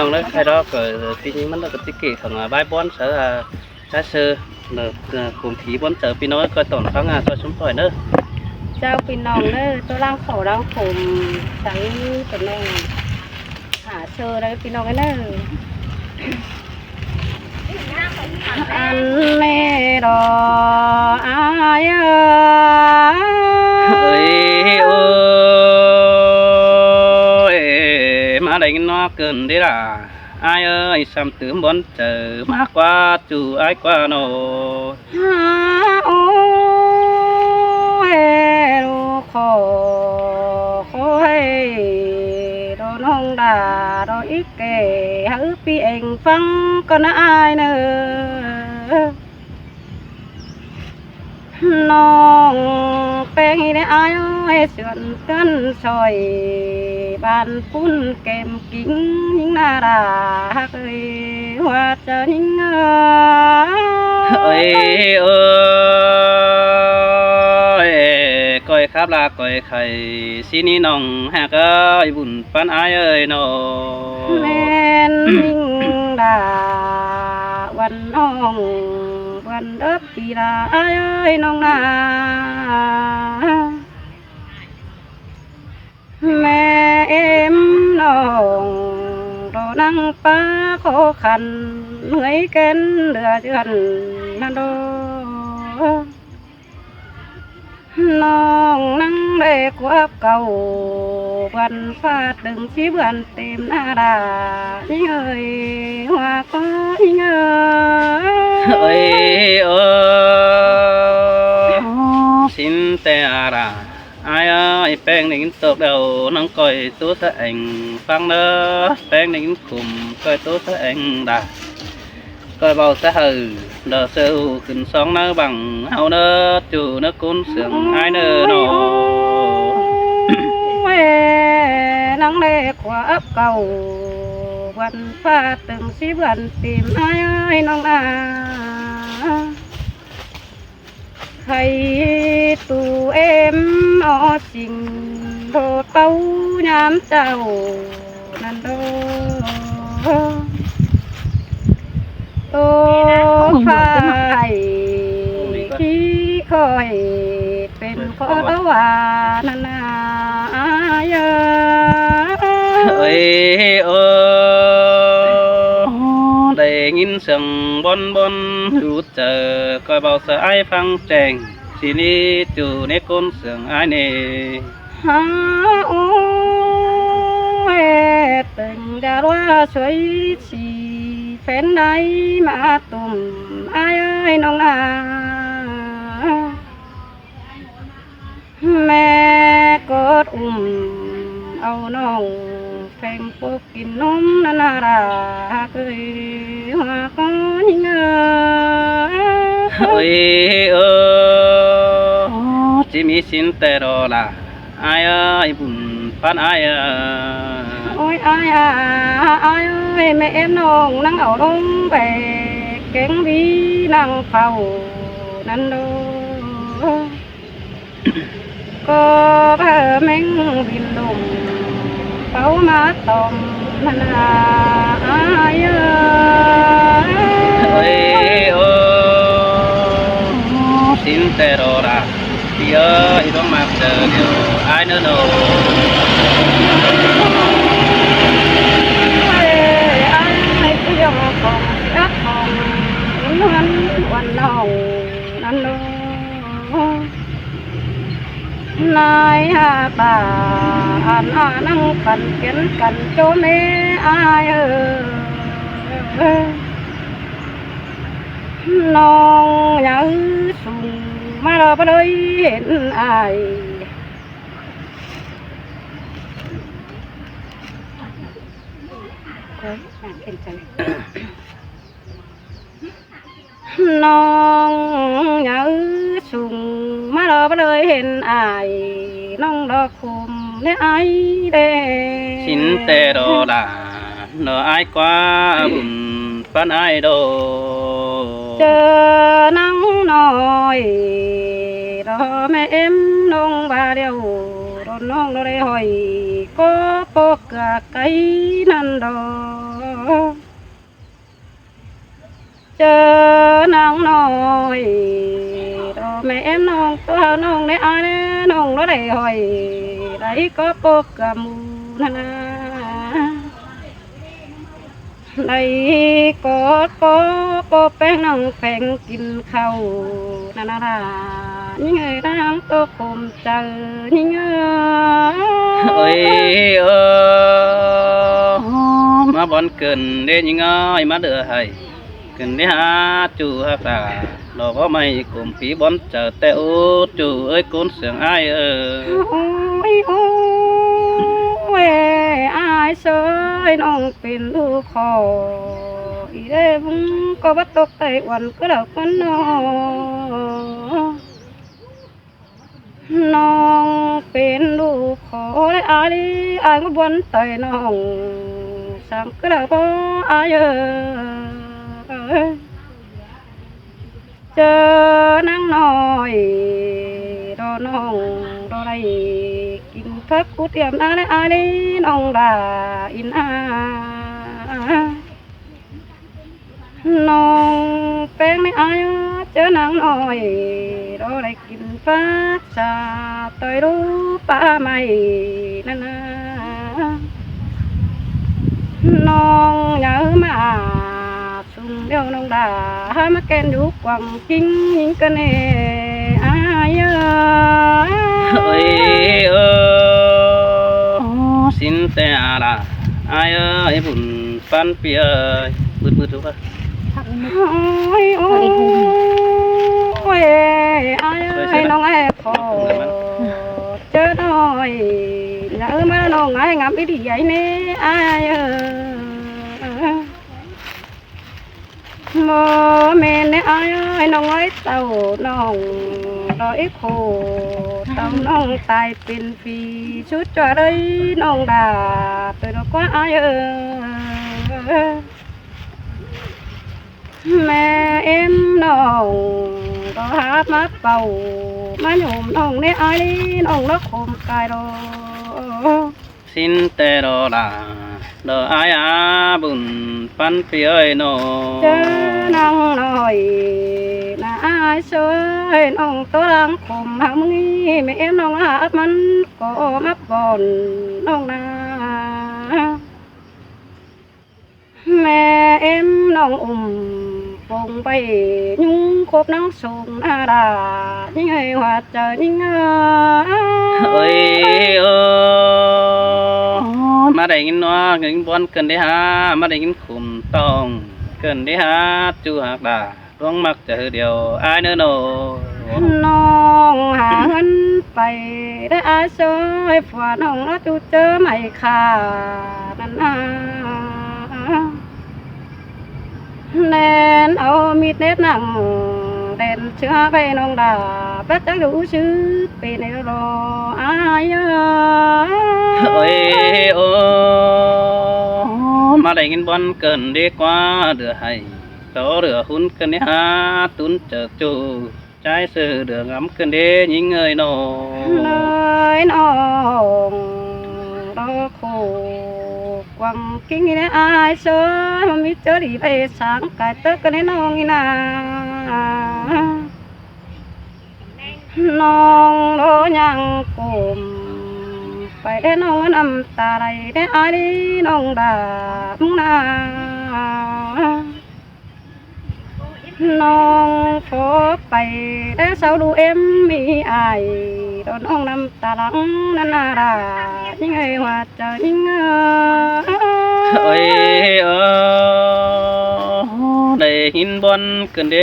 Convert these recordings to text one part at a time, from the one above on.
nông đấy khai đó cái tuy nhiênมันก็ติเกของใบบอนเสือชาเสือเนอกลุ่มผีบอนเสือพี่น้อยก็ต้นฟังซอยชุ่มปล่อยเนอะเจ้าพี่น้องเนอะตัวร่างเขาร่างผมสังตัวน้องหาเชอได้พี่น้องกันเนอะอันเมรออายเอ้ยโอ้ยมาได้กินนอกเกินได้ล่ะai ơi xăm tướng bón chờ má qua chủ ai qua nô ôi đồ khổ khôi đồ nông đà đồ ít kể hứ pi anh phăng còn ai nữaน้องแป้งได้อายให้เสื่อนกันซอยบ้านปุ้นเก็มกิ้งยิ่งน่ารักเอ้ยว่าจะยิ่งเอ้ยเอ้ยก้อยครับลาก้อยไข่สีนี้น้องหากเอ้ยบุญปันอายเอ้ยน้องแม่นยิ่งดาวันน้องวันเอิบปีลาเอ้ยน้องนาแม่เอ็มน้องรอนั่งป้าขอขันเหนื่อยเกินเดือดเดือนนั่นโดน้องนั่งเล็กว่าเก่าวันฟาดดึงชีเบือนเต็มหน้าดายิ่งเอ้ยว่าก็ยิ่งเอ้ยเอ้ยสินแต่อะไรai ơi bèn nín tột đầu nắng coi tú sa ảnh phăng nơ bèn nín cùng coi tú sa ảnh đà coi bao sa hừ đờ sâuขึ้นสองนơ bằng áo nơ chủ nơ cún sương ai nơ nọ nắng lê qua ấp cầuวันฟ้าตึงสีวันtìm ai ơiน้องอาใครตูเอ็มอสิงโดดเป้าย้ำเจ้านั่นโดโตฝ่ายที่คอยเป็นขอตะวันนานาเยเอ้ยโอ้ได้ยินเสียงบอนบอนรู้เจอคอยเบาเสียไอ้ฟังแจงทีนี้จู่ในก้นเสียงไอ้เนี่ยฮะโอ้ยตึงดาว่าสวยสีแฟนไหนมาตุ่มไอ้เอ้ยน้องนาแม่กดเอาน้องแฟงพวกกินนมนานาราเอ้ยว่าก็ยิ่งเอ้ยchỉ mi xin tê đồ là ai ơi buồn phát ai ôi ai ai ơi mẹ em nong nắng ở đông về kén đi nắng phao nắng đô có bà mình bin đùng phao má tôm năn ai ơi xin tê đồ là thì ơi đó mặc giờ điều ai nữa đâu ai cứ dòng còn các hòn hắn quan lòng ăn đâu nai hà bà ăn năng cần kiến cần cho mẹ ai non nhớ sùng mà đâu có đây hiện ai non nhớ sùng mà đâu có đây hiện ai non đó khum để ai để xin tê đồ là nó ai quá buồn phán ai đâu chờ nắng nồi đó mẹ em nông bà đeo đó nông đó đây hỏi có bọc cả cây năn đó เจอนางน้อยดอแม่emน้องตัวน้องได้อายน้องnóได้หอยได้ก็ปกกะมูนานาได้กอดปอแป้งน้องแป้งกินข้าวนานานายิ่งเอ้ยนางตัวคมเจอยิ่งเอ้ย ơi má bón cần để những ai má đỡ hay cần để ha chủ hạc là đó có mày cùng phí bón chờ teo chủ ơi con sướng ai ôi ôi ai sơiน้องเป็นลูกขออีเด้บุ้งก็บัดตกไต้หวันก็ดอกมันน้องเป็นลูกขอได้อายก็บนไต้น้องสั่งก็ดอกบ่อายเจอนางน้อยรอน้องรอได้กินพักกูเตรียมอะไรอะไรน้องด่าอินน้องแป้งไม่อายเจอนางน้อยรอได้กินพักชาต่อยรู้ป้าไม่นั่นนะน้องอย่ามาสุ่มเดียวน้องด่ามาแกนอยู่กว่างจริงยิ่งกันเน่อาย ơi xin te là ai ơi bùn pan pi ơi bứt bứt đúng không โอ้ยโอ้ยโอ้ยอายน้องไอ้พอเจอหน่อยอย่ามาน้องไอ้งามอีดีใหญ่เน่อายโมเมนเน่อายน้องไอ้เต่าน้องรอยโคต้มน้องตายเป็นปีชุดจ่อเลยน้องด่าไปดอกว่าอายแม่เอ็มน้องก็หามาเป่ามาโยมน้องในอายน้องรักคมกายรอ xin te đó là đó ai bùn pan pi ơi nó เจอนางหน่อยน่าอายเชยน้องตัวรังคมหามึงนี่แม่เอ็มน้องหามันก็มาบ่อนน้องนาแม่เอ็มน้องปงไปยุ่งคบน้องส่งนาดายิ่งให้หัวใจยิ่งơi mà đây nghìn nó nghìn bón cần đi ha mà đây nghìn khum tòng cần đi ha chú hạc đà đuông mặc chờ điều ai nữa nô น้องหาเงินไปได้อาเซยฝัวน้องแล้วจูเจอไม่ขาดนั่นแนนเอามีดเน็ตหนังเด่นเชื่อไปน้องดาพระเจ้าดูชื่อเป็นรออาย ơi mà đây nghìn bón cần đi qua đưa hay đó đưa hun cần đi ha tún chờ chú trái sự đưa ngắm cần đi những người nô เลยน้องรอโคกวังกิ้งนี่อายเชยมันมีเจอดีไปสังกายเตอกันให้น้องนี่นาน้องโดยังกลมไปได้น้องน้ำตาไหลได้อายน้องด่ามึงนาน้องโฟไปได้เสาดูเอ็มมีอายโดนน้องน้ำตาหลังนั่นนาดายิ่งไงว่าจะยิ่งơi đây nghìn bón cần đi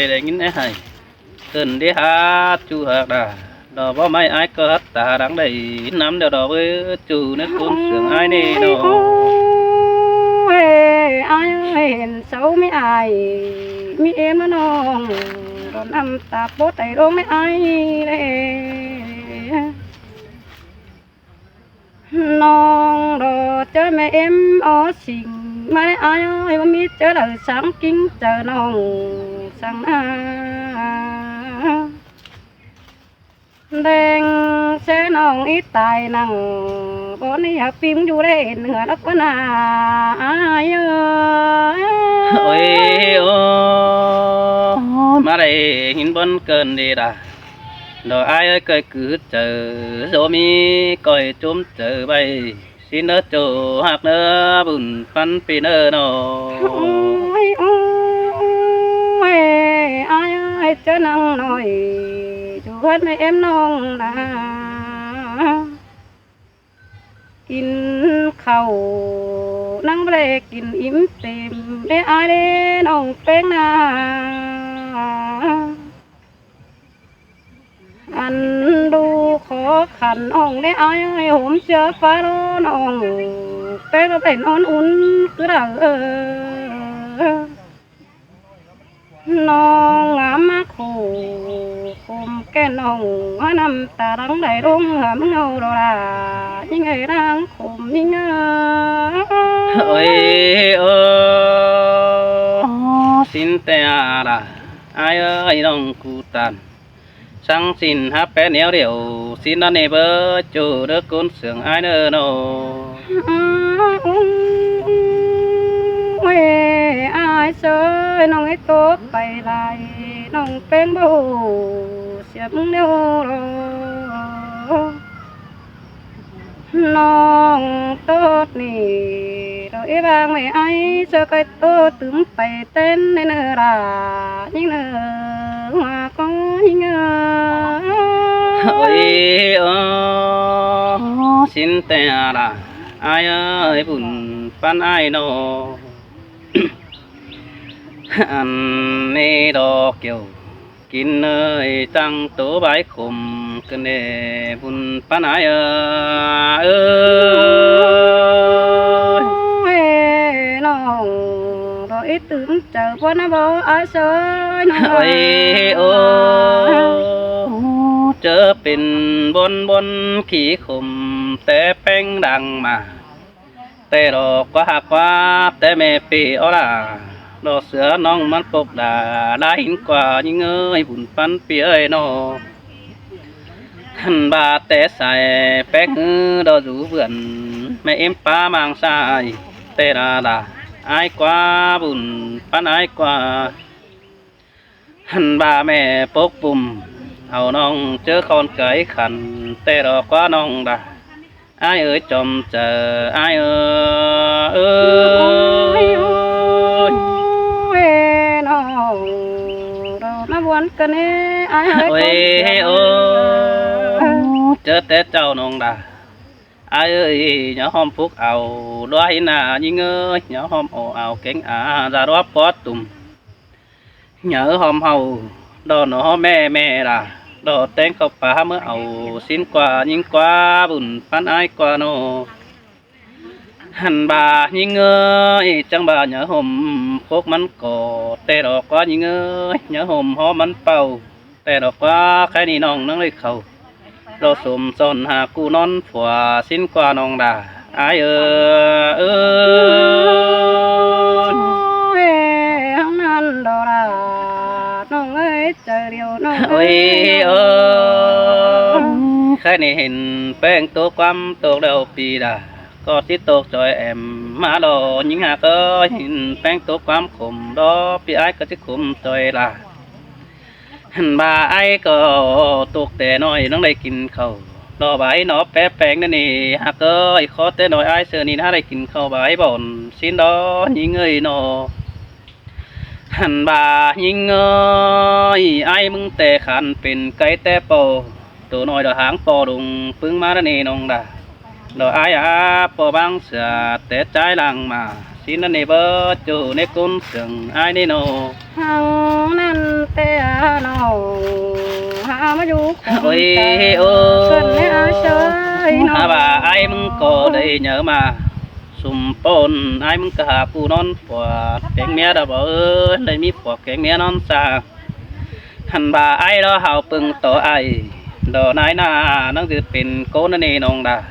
đây nghìn hay cần đi ha chú hạc đà đó bao mai ai có hát tà đáng đầy nắm đều đó với chú nó cũng sướng ai nè đó อายเห็นเสาไม่อายมีเอ็มและน้องโดนน้ำตาโป๊ะไตลงไม่อายเลยน้องรอเจอแม่เอ็มอ๋อสิ่งไม่อายว่ามีเจอเลยสังกิ้งเจอน้องสังนา แดงเช่น้องอีตายนังบนนี้พิมพ์อยู่ได้เหนือแล้วก็นาอายโอ้ยโอ้มาได้หินบนเกินดีด่ะđò ai ơi cười cứ chờ dỗ mi coi chôm chờ bay xin nỡ chỗ hạc nỡ bùn phân pin nỡ nó ôi ôi ai ơi chớ năng nói chú hết mấy em nong làกินข้าวนั่งเบรกินอิ่มเต็มได้อายได้น้องเป้งนาอันดูขอขันอ่องได้อายผมเจอฟ้าร้อนอ่องเป้งก็เป็นอ่อนอุ่นคือเราน้องงามมาคู่คมแก่น้องน้ำตาดังได้รุ่งหำเงาดอลายิ่งไงดังคมยิ่งเงา ôi ô xin te à ai ơi đông cụ tàn sang xin hát bé néo điệu xin anh em bơ chủ đỡ côn sướng ai nơ nô ai sơiน้องไอ้โตไปไรน้องเป็นบูเสียบเดียวน้องโตนี่เราเอ๋บางไม่ไอ้เจอไก่โตตึมไปเต้นในเนื้อรายิ่งเนื้อหัวก็ยิ่งเนื้อ ôi ô xin te à ai ơi buồn pan ai nô ăn nê đò kiểu kín nơi trăng tố bãi khum cơn nê buồn pan ai ơiน้องรออีตื่นเจอพ่อน้าบ่อาเซยน้อง ôi ô chớ pin bôn bôn khí khum té beng đằng mà té đò quá té mẹ pi ó là đò sữa nonมันปกđãหินกว่ายิ่งเอ้ยบุญปันเปียเอ้ยนอขันบาแต่ใส่แป๊กดอรูเบื่อนแม่เอ็มป้ามางสายแต่ดาอายกว่าบุญปันอายกว่าขันบาแม่ปกปุ่มเอาน้องเจอคนเกยขันแต่ดอกว่าน้องดาอายเอ้ยจอมเจออายเอ้ย น้องเรามาบวนกันเอ้ไอ้ โอ้ยโอ้เจอแต่เจ้าน้องดาอายเอ้ยnhỏ hôm phúc ảo đói nà như ngơ nhỏ hôm ồ ảo cánh ra đó bó tùm nhớ hôm hầu đó nó mẹ là đó tên khóc phá mới ảo xin quà nhưng qua buồn phán ai qua nó hẳn bà như ngơ chẳng bà nhớ hôm phúc mắn cổ tê đó quá như ngơ nhớ hôm ho mắn bầu tê đó quá cái này nong nó lấy khẩuเราสมสนหากูนอนผัวสิ้นกว่าน้องดาอายห้องนั้นดอราน้องเอ้ยเจอเดียวน้อง โอ้ยใครนี่เห็นแป้งตัวความตัวเดียวปีดาก็ที่ตกจอยแอมมาดอยิงหาก็เห็นแป้งตัวความขมดอปีไอ้ก็จะขมจอยละหันบาไอ้ก็ตกแต่น้อยน้องได้กินข้าวดอใบหนอแป๊แป้งนั่นนี่หากก็ไอ้ขอแต่น้อยไอ้เสือนี่ถ้าได้กินข้าวใบบ่อนสิ้นดอยิงเอ้ยนอหันบายิงเอ้ยไอ้มึงแต่ขันเป็นไก่แต่โปตัวน้อยดอหางปอดุงปึ้งมาแล้วนี่น้องดาดอไอ้ปอบางเสือแต่ใจหลังมาสิ้นนั่นนี่เบอจูในกุ้นเสืองไอ้นี่โน ห้องนั้นแต่น้องหามาอยู่คน โอ้ย เกินไม่อาเชยน้อง bà ai mừng có đây nhớ mà sum pon ai mừng cả cụ non của cánh mía đã bỏ đây mi của cánh mía non xa hẳn bà ai đó hào pừng tổ ai đó nãy na nó dựเป็นcố nó nè nong đà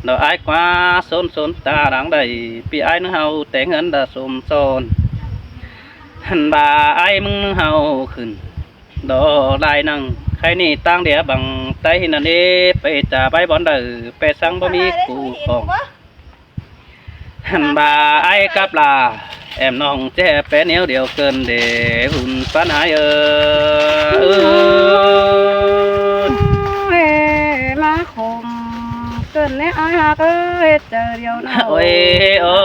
đó ai quá xôn xôn ta đáng đầy bị ai nó hào té ngân đã sum xôn hẳn bà ai mừng hào khẩn đó lại năngใครนี่ตั้งเดียบัง ไตนั่นเอไปจ่าใบบอนเดอไปสั่งบ่มีกูของหันบาไอ้กับลาแอมน้องแจ้แปะเหนียวเดียวเกินเดหุ่นปันหายมาคมเกินในอาหาเอ้ยเจอเดียวนะ โอ้ยโอ้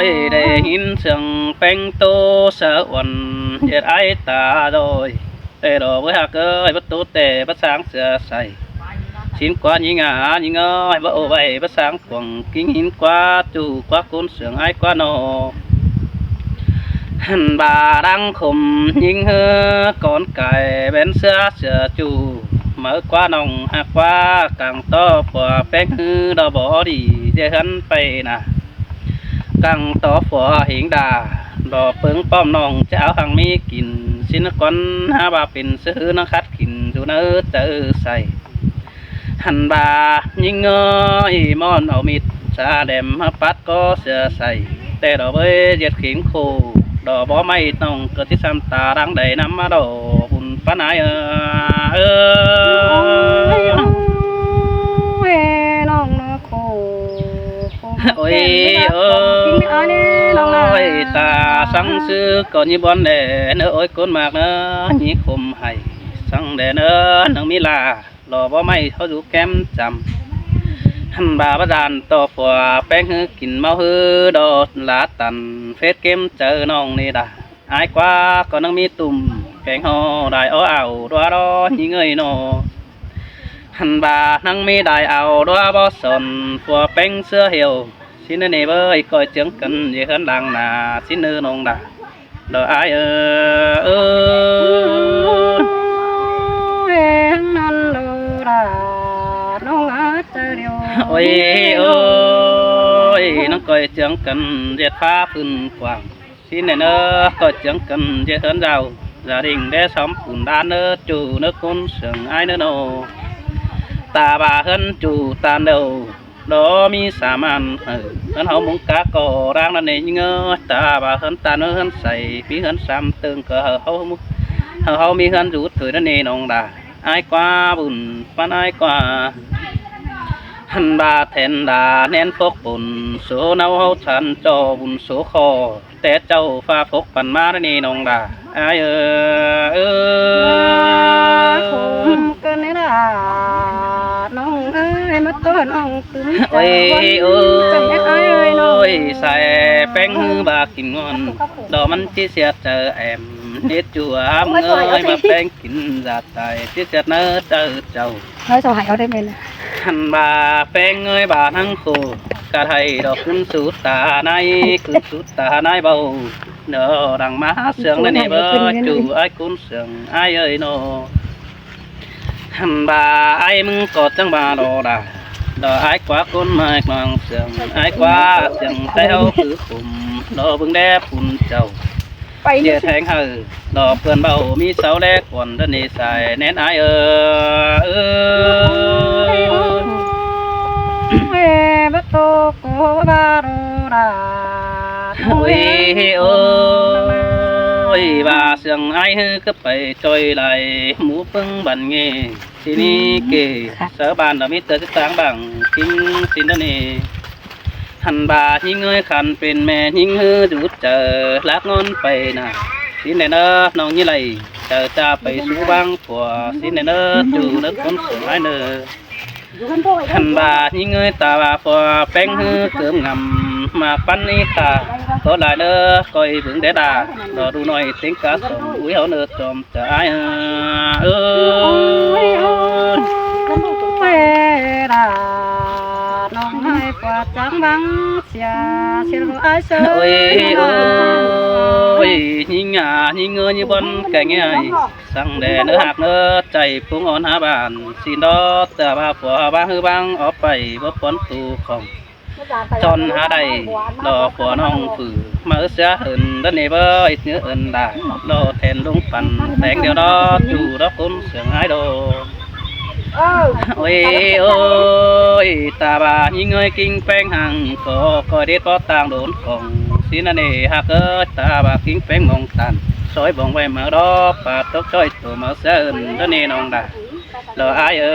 ยได้ยินเสียงแป้งโตสะวันเย็ดไอ้ตาโดยแต่ดอกไว้หักเอ้ยประตูแต่ประสางเสือใส่ชินกว่ายิงยิงเอ้ยบ่โอ้ใบประสางกวงกิ้งหินกว่าจู่กว่ากุนเสียงไอ้กว่าโนหันบาดังขมยิงเฮือก่อนไก่เป็นเสือจู่เมื่อกว่าน้องหักว่ากังต่อฝัวแป้งฮือดอกบ่ดีเจหันไปนะกังต่อฝัวหิงดาดอกเปิงป้อมน้องจะเอาหังมีกินสินก่อนหาบาเป็นซื้อนักคัดกินดูเนื้อเจอใส่หันบายิงเงยมอนเอามิดชาแดมมาปัดก็เสือใส่แต่ดอกเบ้ยเจ็ดขิงโคดอกบ่ไม่ต้องเกิดที่ซ้ำตาดังใดน้ำมาดอกบุญปานายน้องนะโคโอ้ยโอ้ยตาสังซื้อก่อนยี่บอลแดเนอโอ้ยก้นมากเนอยี่คมให้สังแดเนอหนังมีลาหล่อบ่ไม่เขาดูแก้มจำหันบาประดานต่อฝัวแป้งฮือกินเมาฮือดอดลาตันเฟสเกมเจอน้องนี่ด่าอายกว่าก็นังมีตุ่มแกงห่อได้เอาดัวรอยิงเงยโนหันบานังมีได้เอาดัวบ่สนฝัวแป้งเสื้อเหี่ยวสินเนเบยคอยเจียงกันยี่ขันดังนาสินเนนองด่าดออายนั่นดูราน้องอาเจอเดียวโอ้ยโอ้ยน้องคอยเจียงกันเจ็ดฟ้าพื้นกว้างสินเนคอยเจียงกันเจ็ดเถินเจ้าgia đình để sống cùng đa nơ chủ nước côn sừng ai nơ nô ta bà hân chủ tàn đầu đó mi xả màn hân hậu muốn cá cò đang là nề ngơ ta bà hân tàn nơ hân sầy phí hân xăm tương cờ hậu mi hân rút thời nó nề nồng đà ai qua bùn pan ai qua hân bà thèn đà nén phốc bùn số nấu hậu chăn cho bùn số kho té châu pha phốc pan má nó nề nồng đà ai không cần đấy là nông ơi mất tôi nông cứng ôi ôi xài bánh bà kín ngon đó mình chỉ sẽ chờ em hết chùa ơi mà bánh kín giặt tài chỉ sẽ nỡ chờ chầu nói sao hại ở đây mình hẳn bà bánh ơi bà thằng khổ cả thầy đó cũng sút tà nay bầu nở đằng má sương lên nè bơ chủ ai cũng sương ai ơi nó hẳn bà ai mừng cọt chẳng bà đồ đà đó ai quá con mai mang sương ai quá chẳng tay hậu cứ khum đó bưng đép phun trầu chia thành hờ đó vườn bầu mi sáu đét còn đơn đi xài nén ai bắt tô cô ba đồ đà ôi ôi bà sương ai hư cấp phải trôi lại mũ phương bản nghề xin đi kể sở bàn là mi tớ sáng bằng kinh xin đó nè hẳn bà những người khăn bên mẹ những hư rút chờ lát ngon phải nè xin này nó nong như này chờ cha phải xuống băng của xin này nó chủ đất con sương ai nè hẳn bà những người ta bà phò bánh hư cơm ngầm mà pan đi ta có lại nữa coi vững để đà rồi đu nói tiếng cá sông úi hậu nữa trộm chờ ai nông hai quả trắng vắng xin ai sơ ôi nhìn ngơ như bон cảnh ai sang đè nữa hạt nữa chạy phúng on há bàn xin đó ta bà phò ba hư băng ở bảy bóp bón tu không tròn há đầy đò phò nong phử mở xe hờn đất nề bơ ít nữa ẩn đà đò thèn lung phần đánh điều đó chủ đó côn sương ai đồ ôi ôi ta bà nhìn người kinh phèn hàng có coi đết có tàng đốn còn xin anh nề hạt ơi ta bà kinh phèn mong tàn soi bóng về mở đó và tóc chơi tổ mở xe ẩn đất nề nong đà rồi ai ơi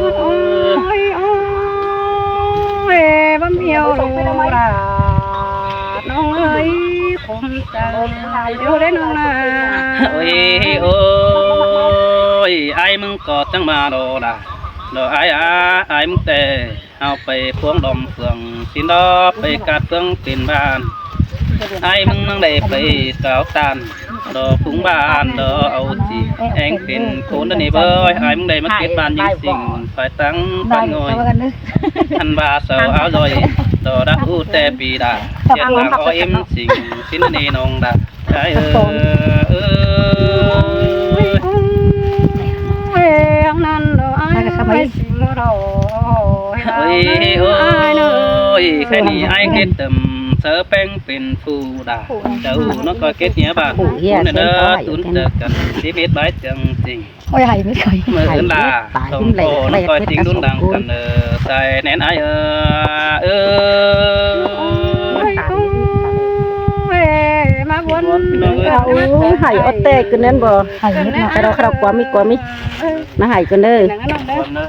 โอ้ยโอ้ยบ่เมียวโลดาน้องเอ้ยผมใจเดี๋ยวได้น้องนะ ôi ôi ai mừng có chẳng mà đồ đà rồi ai mừng tề aoไปพวงดอมเฟืองสินดอไปกาดเฟืองเป็นบ้านไอ้มึงนั่งได้ไปสาวตานดอฟุ้งบ้านดอเอาจีแองเป็นโคนนี่เบ้ยไอ้มึงได้มาเก็บบ้านยิ่งสิ่งไปตั้งปันงอยทันบาสาวเอาลอยดอดักอูแต่ปีดาเจ็ดหลังอ้อยมสิ่งสินนี่นองดาไอ้เอ้ย เอ้ยนั่นเด้ออ้ายไม่สิงรอ ôi ôi cái này ai kết tầm sớ bengเป็นphù đà đâu nó coi kết nhớ bạn này đó tún được cần chỉ biết bái chẳng tình โอ้ยหายไม่เคย mà hơn là không có nó coi tiếng đun đằng cần xài nén ai ơi มาวน หายอดเตะกันนั่นบ่หายแต่เรากว่ามีนะหายกันเด้อ นั่งนั่งเด้อ